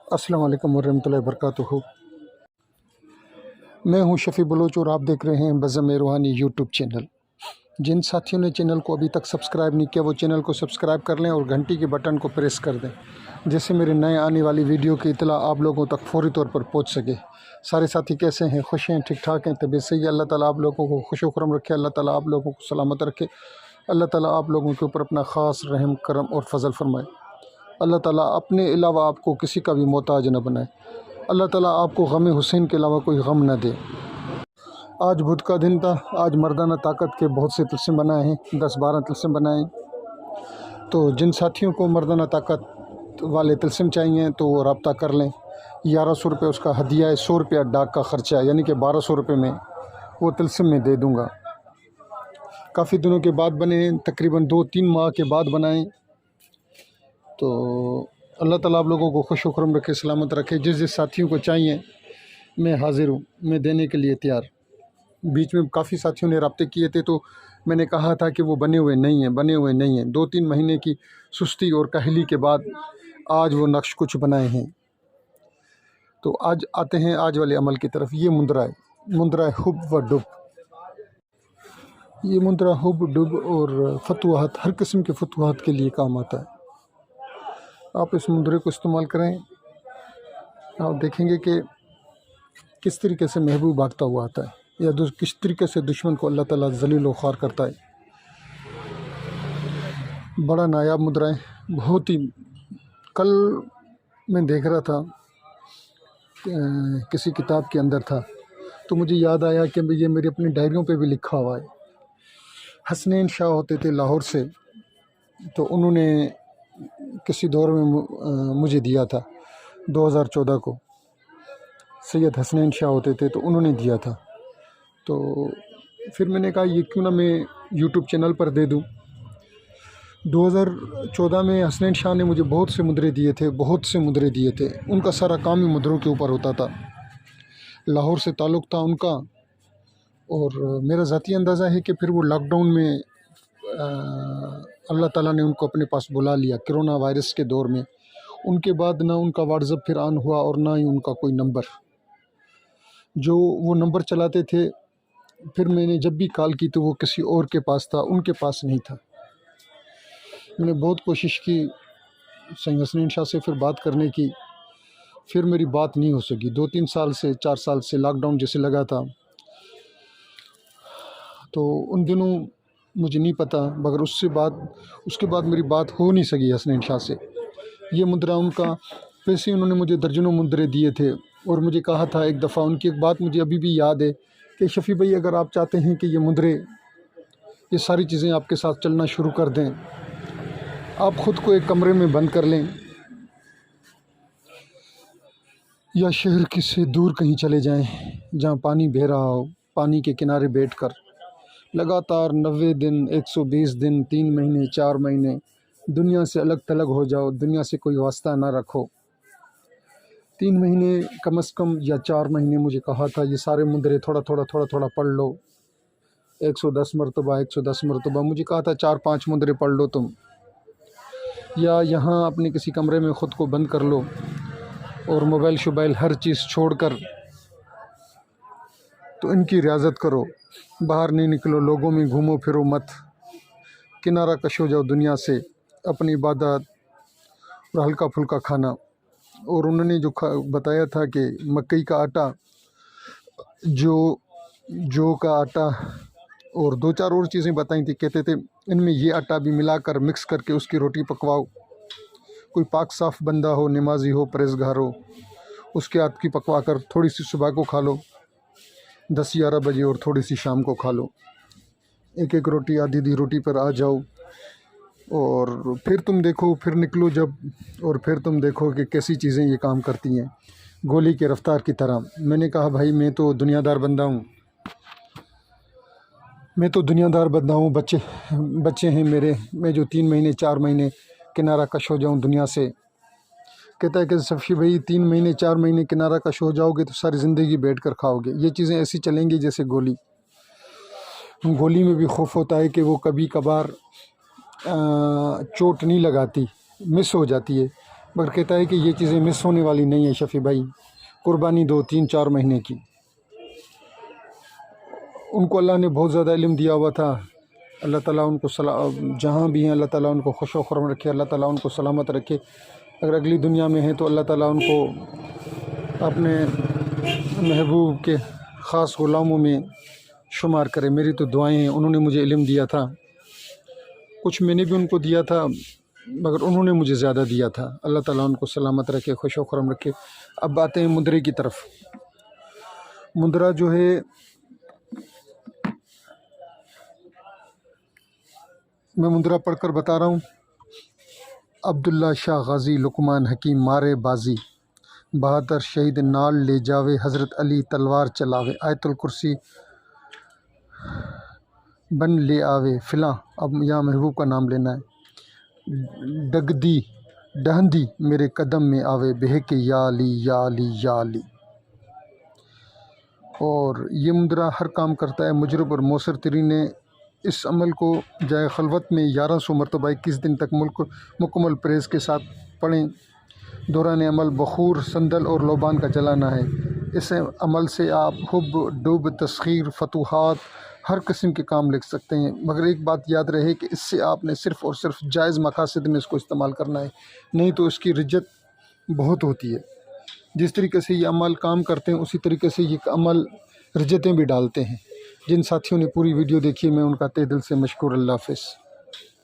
अस्सलाम वालेकुम वरहमतुल्लाहि वबरकातुहू। मैं हूं शफ़ी बलोच और आप देख रहे हैं बज़म रूहानी यूट्यूब चैनल। जिन साथियों ने चैनल को अभी तक सब्सक्राइब नहीं किया वो चैनल को सब्सक्राइब कर लें और घंटी के बटन को प्रेस कर दें, जिससे मेरे नए आने वाली वीडियो की इतला आप लोगों तक फ़ौरी तौर पर पहुंच सके। सारे साथी कैसे हैं? खुश हैं? ठीक ठाक हैं? तबीयत सही है? अल्लाह ताला आप लोगों को खुश व खुरम रखे, अल्लाह ताला आप लोगों को सलामत रखे, अल्लाह ताला आप लोगों के ऊपर अपना ख़ास रहम करम और फ़ज़ल फरमाए। अल्लाह ताला अपने अलावा आपको किसी का भी मोहताज न बनाए। अल्लाह ताला आपको गम हुसैन के अलावा कोई गम न दे। आज बुध का दिन था। आज मर्दाना ताकत के बहुत से तिलस्म बनाए हैं, 10-12 तिलस्म बनाए हैं। तो जिन साथियों को मर्दाना ताकत वाले तिलस्म चाहिए तो वो रब्ता कर लें। 1100 रुपये उसका हदिया है, 100 रुपया डाक का ख़र्चा है, यानी कि 1200 रुपये में वो तिलस्म में दे दूँगा। काफ़ी दिनों के बाद बने हैं, तकरीबन 2-3 माह के बाद बनाए। तो अल्लाह ताला आप लोगों को खुश खुरम रखे, सलामत रखे। जिस जिस साथियों को चाहिए मैं हाज़िर हूँ, मैं देने के लिए तैयार। बीच में काफ़ी साथियों ने रब्ते किए थे तो मैंने कहा था कि वो बने हुए नहीं हैं। 2-3 महीने की सुस्ती और काहली के बाद आज वो नक्श कुछ बनाए हैं। तो आज आते हैं आज वाले अमल की तरफ। ये मुंदरा है हुब व डुब। ये मुंदरा हुब डुब और फतवाहत, हर किस्म के फतवाहत के लिए काम आता है। आप इस मुंदरे को इस्तेमाल करें, आप देखेंगे कि किस तरीके से महबूब भागता हुआ आता है, या किस तरीके से दुश्मन को अल्लाह ताला ज़लील व ख़ार करता है। बड़ा नायाब मुद्रा है, बहुत ही। कल मैं देख रहा था, किसी किताब के अंदर था, तो मुझे याद आया कि ये मेरी अपनी डायरियों पे भी लिखा हुआ है। हसनैन शाह होते थे लाहौर से, तो उन्होंने किसी दौर में मुझे दिया था 2014 को। सैयद हसनैन शाह होते थे तो उन्होंने दिया था। तो फिर मैंने कहा ये क्यों ना मैं यूट्यूब चैनल पर दे दूं। 2014 में हसनैन शाह ने मुझे बहुत से मुद्रे दिए थे। उनका सारा काम ही मुद्रों के ऊपर होता था। लाहौर से ताल्लुक़ था उनका, और मेरा ज़ाती अंदाज़ा है कि फिर वो लॉकडाउन में अल्लाह ताला ने उनको अपने पास बुला लिया कोरोना वायरस के दौर में। उनके बाद ना उनका व्हाट्सएप फिर ऑन हुआ और ना ही उनका कोई नंबर, जो वो नंबर चलाते थे, फिर मैंने जब भी कॉल की तो वो किसी और के पास था, उनके पास नहीं था। मैंने बहुत कोशिश की सैयद हसनैन शाह से फिर बात करने की, फिर मेरी बात नहीं हो सकी। 2-3 साल से 4 साल से लॉकडाउन जैसे लगा था, तो उन दिनों मुझे नहीं पता, मगर उसके बाद मेरी बात हो नहीं सकी हसनैन शाह से। ये मुद्रा उनका, वैसे उन्होंने मुझे दर्जनों मुद्रे दिए थे, और मुझे कहा था एक दफ़ा, उनकी एक बात मुझे अभी भी याद है कि शफ़ी भाई, अगर आप चाहते हैं कि ये मुद्रे, ये सारी चीज़ें आपके साथ चलना शुरू कर दें, आप ख़ुद को एक कमरे में बंद कर लें, या शहर से दूर कहीं चले जाएं जहां पानी बह रहा हो। पानी के किनारे बैठकर लगातार 90 दिन, 120 दिन, 3 महीने, 4 महीने दुनिया से अलग थलग हो जाओ, दुनिया से कोई वास्ता ना रखो। 3 महीने कम से कम या 4 महीने मुझे कहा था, ये सारे मुद्रे थोड़ा थोड़ा पढ़ लो। 110 मरतबा मुझे कहा था, 4-5 मुद्रे पढ़ लो तुम, या यहाँ अपने किसी कमरे में ख़ुद को बंद कर लो और मोबाइल हर चीज़ छोड़कर तो इनकी रियाज़त करो। बाहर नहीं निकलो, लोगों में घूमो फिरो मत, किनारा कश हो जाओ दुनिया से, अपनी इबादत और हल्का फुल्का खाना। और उन्होंने जो बताया था कि मकई का आटा, जौ का आटा, और 2-4 और चीज़ें बताई थी। कहते थे इनमें ये आटा भी मिलाकर मिक्स करके उसकी रोटी पकवाओ। कोई पाक साफ़ बंदा हो, नमाजी हो, परहेज़गार हो, उसके हाथ की पकवा कर थोड़ी सी सुबह को खा लो 10-11 बजे, और थोड़ी सी शाम को खा लो। एक रोटी, आधी रोटी पर आ जाओ, और फिर तुम देखो, फिर निकलो जब, और फिर तुम देखो कि कैसी चीज़ें ये काम करती हैं, गोली के रफ्तार की तरह। मैंने कहा भाई, मैं तो दुनियादार बंदा हूँ, बच्चे हैं मेरे, मैं जो 3 महीने 4 महीने किनारा कश हो जाऊँ दुनिया से। कहता है कि शफ़ी भाई, 3 महीने 4 महीने किनारा कश हो जाओगे तो सारी ज़िंदगी बैठ कर खाओगे। ये चीज़ें ऐसी चलेंगी जैसे गोली में भी खौफ होता है कि वो कभी कभार चोट नहीं लगाती, मिस हो जाती है, मगर कहता है कि ये चीज़ें मिस होने वाली नहीं है शफ़ी भाई, कुर्बानी 2, 3, 4 महीने की। उनको अल्लाह ने बहुत ज़्यादा इल्म दिया हुआ था। अल्लाह ताला उनको जहाँ भी हैं अल्लाह ताला उनको खुश व खुर्म रखे, अल्लाह ताला उनको सलामत रखे। अगर अगली दुनिया में हैं तो अल्लाह ताला उनको अपने महबूब के ख़ास ग़ुलामों में शुमार करे। मेरी तो दुआएं हैं। उन्होंने मुझे इल्म दिया था, कुछ मैंने भी उनको दिया था, मगर उन्होंने मुझे ज़्यादा दिया था। अल्लाह ताला उनको सलामत रखे, खुश व खुर्म रखे। अब आते हैं मुंदरे की तरफ। मुंदरा जो है मैं मुंदरा पढ़कर बता रहा हूँ। अब्दुल्ला शाह गाजी लुकमान हकीम मारे बाजी, बहादुर शहीद नाल ले जावे, हज़रत अली तलवार चलावे, आयतुल कुर्सी बन ले आवे फ़िला। अब यहाँ महबूब का नाम लेना है। डगदी डहंदी मेरे कदम में आवे, बहके या अली या अली या अली। और ये मुंदरा हर काम करता है। मुजरब और मौसर तरी ने इस अमल को जाए खलवत में 1100 मरतबा 21 दिन तक मुकम्मल प्रेस के साथ पढ़ें। दौरान अमल बखूर, संदल और लोबान का जलाना है। इस अमल से आप हुब, डुब, तस्खीर, फतूहात, हर किस्म के काम लिख सकते हैं। मगर एक बात याद रहे कि इससे आपने सिर्फ़ और सिर्फ जायज़ मकासद में इसको इस्तेमाल करना है, नहीं तो इसकी रिज्जत बहुत होती है। जिस तरीके से ये अमल काम करते हैं उसी तरीके से ये अमल रिज्जतें भी डालते हैं। जिन साथियों ने पूरी वीडियो देखी मैं उनका तहे दिल से मशकूर। अल्लाह हाफ़िज़।